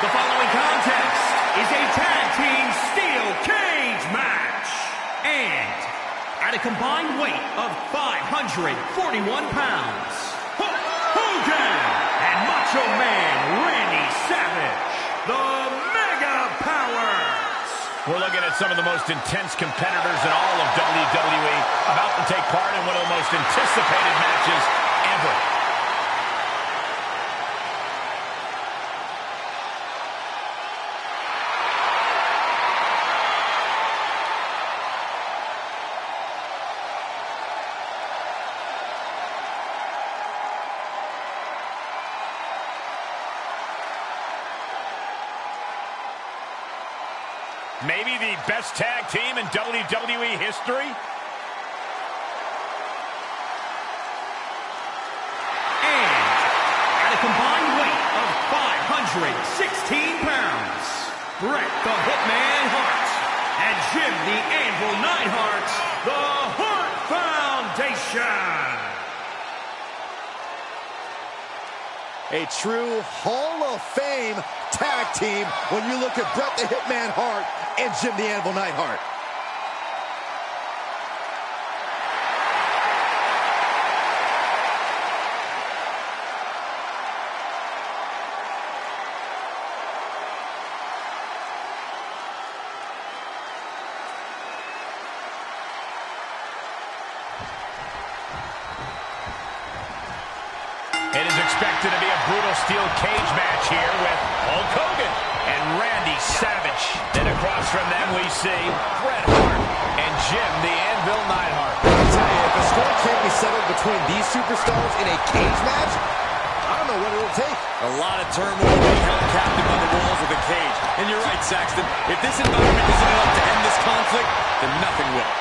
The following contest is a tag team steel cage match. And at a combined weight of 541 pounds, Hulk Hogan and Macho Man Randy Savage, the Mega Powers. We're looking at some of the most intense competitors in all of WWE about to take part in one of the most anticipated matches ever. Maybe the best tag team in WWE history? And at a combined weight of 516 pounds, Bret the Hitman Hart and Jim the Anvil Neidhart, the Hart Foundation. A true Hall of Fame tag team when you look at Bret the Hitman Hart and Jim the Anvil Neidhart. It is expected to be a brutal steel cage match here with Hulk Hogan and Randy Savage. Then across from them we see Bret Hart and Jim the Anvil Neidhart. I'll tell you, if a score can't be settled between these superstars in a cage match, I don't know what it'll take. A lot of turmoil being held captive by the walls of the cage. And you're right, Saxton. If this environment isn't enough to end this conflict, then nothing will.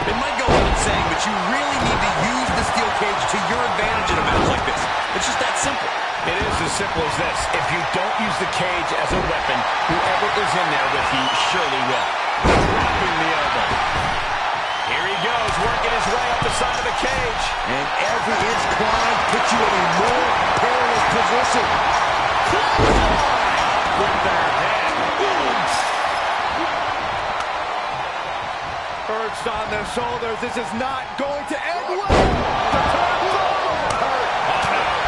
It might go without saying, but you really need to use the steel cage to your advantage in a match like this. It's just that simple. It is as simple as this. If you don't use the cage as a weapon, whoever is in there with you surely will. Dropping the elbow. Here he goes, working his way up the side of the cage. And every inch climb puts you in a more perilous position. With their head. Perched on their shoulders. This is not going to end well.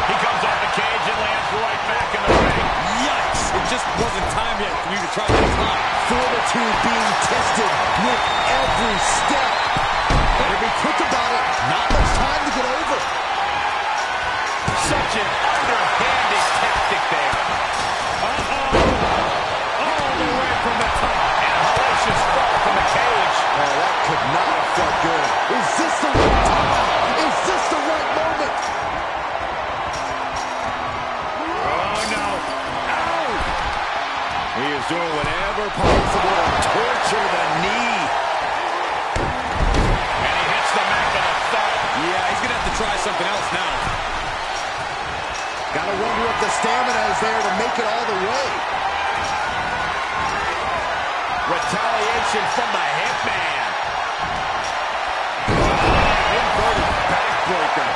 He comes off the cage and lands right back in the ring. Yikes! It just wasn't time yet for you to try to climb. Fortitude being tested with every step. But if he quick about it, not much time to get over. Such an underhanded tactic there. All the way from the top. And a hellacious fall from the cage. Oh, that could not have felt good. Is this the right time? Is this the right moment? Oh, no. Ow! He is doing whatever possible to torture the knee. And he hits the mat with a thud. Yeah, he's going to have to try something else now. Gotta wonder if the stamina is there to make it all the way. Retaliation from the Hitman. Inverted backbreaker.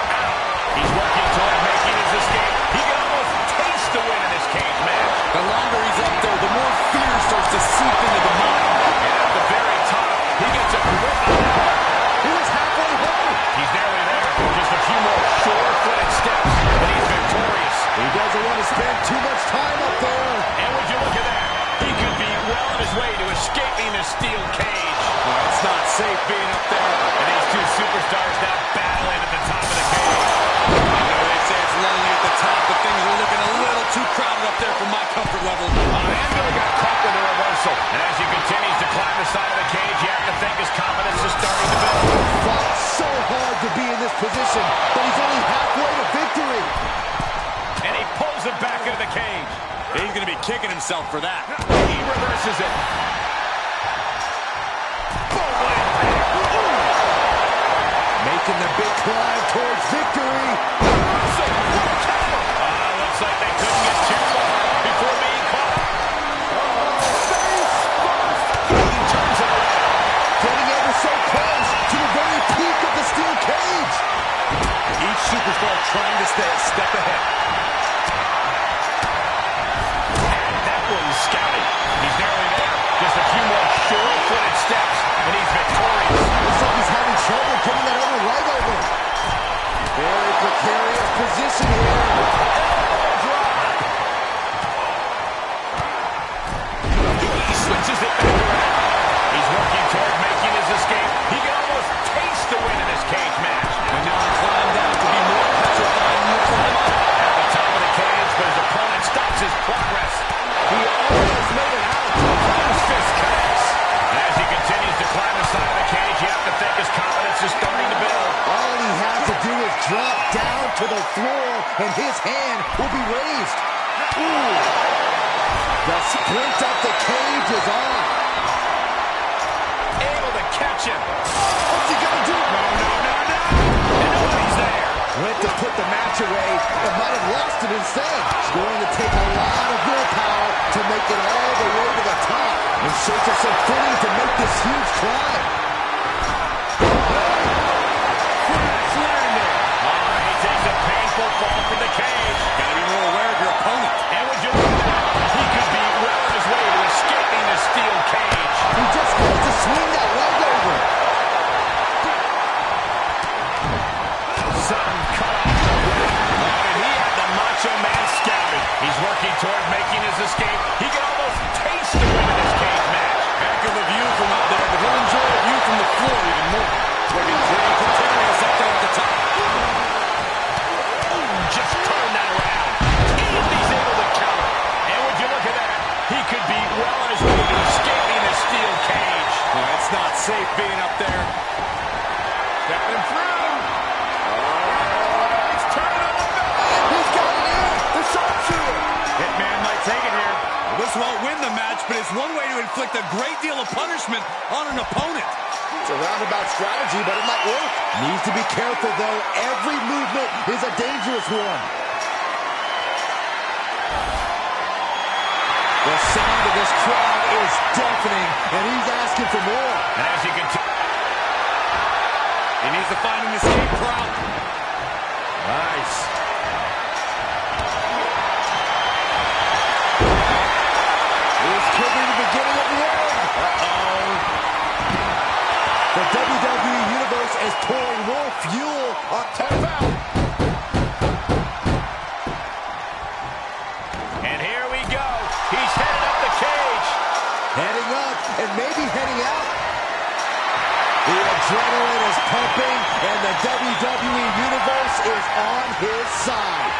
He's working toward making his escape. He can almost taste the win in this cage match. The longer he's up there, the more fear starts to seep into the mind. And at the very top, he gets a grip on the heart. He was halfway home. He's nearly there. Just a few more sure-footed steps, and he's victorious. He doesn't want to spend too much time up there. And would you look at that? He could be well on his way to escaping the steel cage. Well, it's not safe being up there. And these two superstars now battling at the top of the cage. I know they say it's lonely at the top, but things are looking a little too crowded up there for my comfort level. Anvil got caught with a reversal. And as he continues to climb the side of the cage, you have to think his confidence is starting to build. Fought so hard himself for that. He reverses it. Making the big climb towards victory. Looks like they couldn't get too far before being caught. He turns it around. Getting ever so close to the very peak of the steel cage. Each superstar trying to stay a step ahead. And that one's scouting. He's nearly there. Just a few more sure-footed steps, and he's victorious. Looks like he's having trouble getting that other right over. Very precarious position here. He switches it back around. He's working toward making his escape. He can almost taste the win in this cage match. And now he climbed down to be more petrifying than the climb up. At the top of the cage, but his opponent stops his progress. He almost made it out. His fist connects. And as he continues to climb the side of the cage, you have to think his confidence is starting to build. All he has to do is drop down to the floor, and his hand will be raised. Ooh. The sprint up the cage is on. Able to catch him. What's he gonna do? No. And nobody's there. Went to put the match away and might have lost it instead. It's going to take a lot of willpower to make it all the way to the top. In search of some footing to make this huge climb. He takes a painful fall from the cage. Gotta be more aware of your opponent. And would you look at that? He could be well on his way to escaping the steel cage. He just has to swing that leg over. Some cut off the way. And he had the Macho Man scouted. He's working toward making his escape. He can almost taste the win in this cage match. Heck of a view from up there, but he'll enjoy a view from the floor even more. Looking pretty precarious up there at the top. Just turn that around. If he's able to counter. And would you look at that? He could be well on his way to escaping the steel cage. It's not safe being up there. Stepping through. He's turning on the bell. He's got it in. The sharpshooter. Hitman might take it here. This won't win the match, but it's one way to inflict a great deal of punishment on an opponent. It's a roundabout strategy, but it might work. Needs to be careful, though. Every movement is a dangerous one. The sound of this crowd is deafening, and he's asking for more. And as you can tell, He needs to find an escape route. Nice. This could be the beginning of the end. Uh-oh. The WWE Universe is pouring more fuel on top out. and here we go. He's headed up the cage. Heading up and maybe heading out. The adrenaline is pumping, and the WWE Universe is on his side.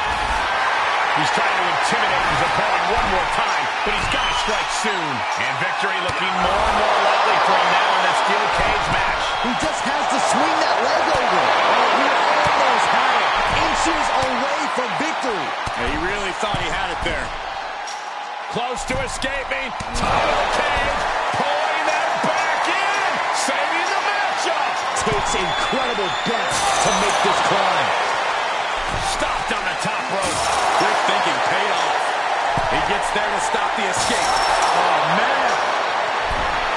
He's trying to intimidate his opponent one more time, but he's got to strike soon. And victory looking more and more likely for him now in this steel cage match. He just has to swing that leg over. Oh, he almost had it. Inches away from victory. Yeah, he really thought he had it there. Close to escaping. Top of the cage. Pulling that back in. Saving the matchup. Takes incredible guts to make this climb. Stopped on the top rope. Quick thinking paid off. He gets there to stop the escape. Oh, man.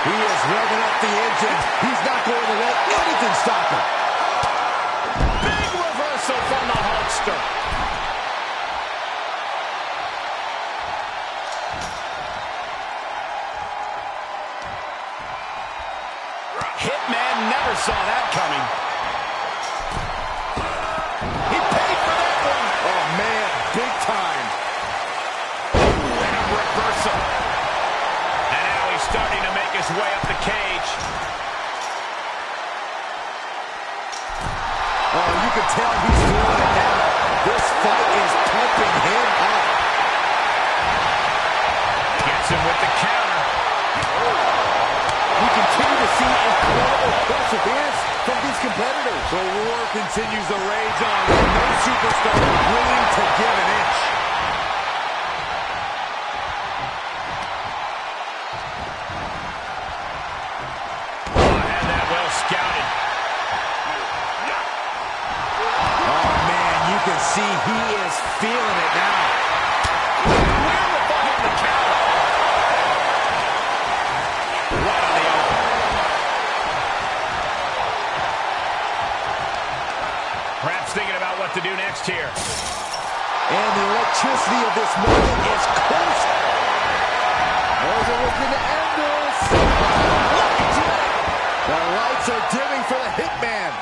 He is revving up the engine. He's not going to let anything stop him. Big reversal from the Hulkster. Hitman never saw that coming. He paid for that one. Oh, man, big time. And a reversal. And now he's starting to make his way up the cage. Oh, you can tell he's feeling it now. This fight is pumping him up. Gets him with the counter. We continue to see incredible perseverance from these competitors. The war continues to rage on. No superstar willing to give an inch. can see he is feeling it now. Wherewithal on the count. Right on the elbow. Perhaps thinking about what to do next here. And the electricity of this moment is close. Those are looking to end this. The lights are dimming for the Hitman.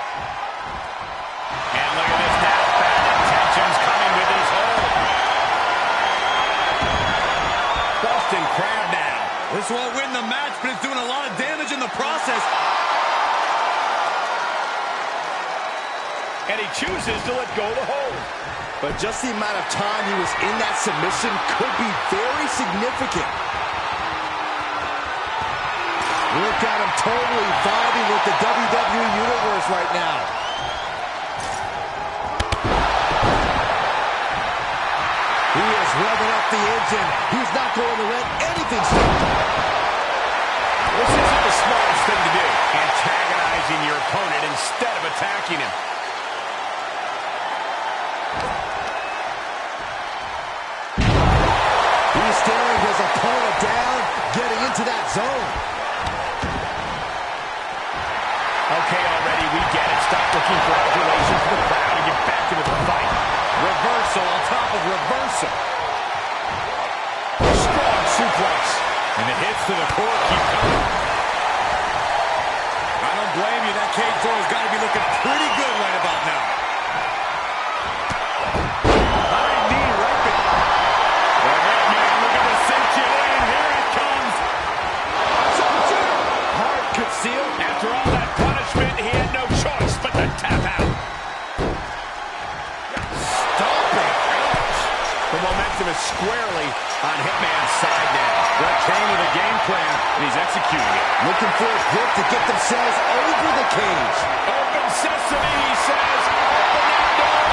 And look at this now. Bad intentions coming with his hold. Boston Crab now. This won't win the match, but it's doing a lot of damage in the process. And he chooses to let go of the hold. But just the amount of time he was in that submission could be very significant. Look at him totally vibing with the WWE Universe right now. He is revving up the engine. He's not going to let anything stop him. This isn't the smartest thing to do. Antagonizing your opponent instead of attacking him. He's staring his opponent down, getting into that zone. Okay, already, we get it. Stop looking for adulation from the crowd and get back into the fight. Reversal on top of reversal. Strong suplex. And the hits to the core keep coming. I don't blame you. That cage door has got to be looking pretty good right about now. High knee right there. The Hitman looking to cinch it in. Here it comes. Hard concealed. After all that punishment, he had no choice but to tap out. Stomping. Ouch. The momentum is squarely on Hitman's side now. Brett came with a game plan, and he's executing it. Looking for a grip to get themselves over the cage. Open sesame, he says. Open that door.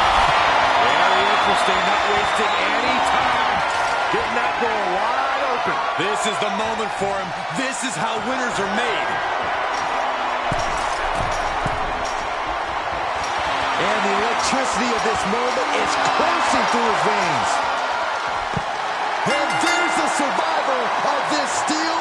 Very interesting, not wasting any time. Getting that door wide open. This is the moment for him. This is how winners are made. And the electricity of this moment is coursing through his veins. And there's the survivor of this steel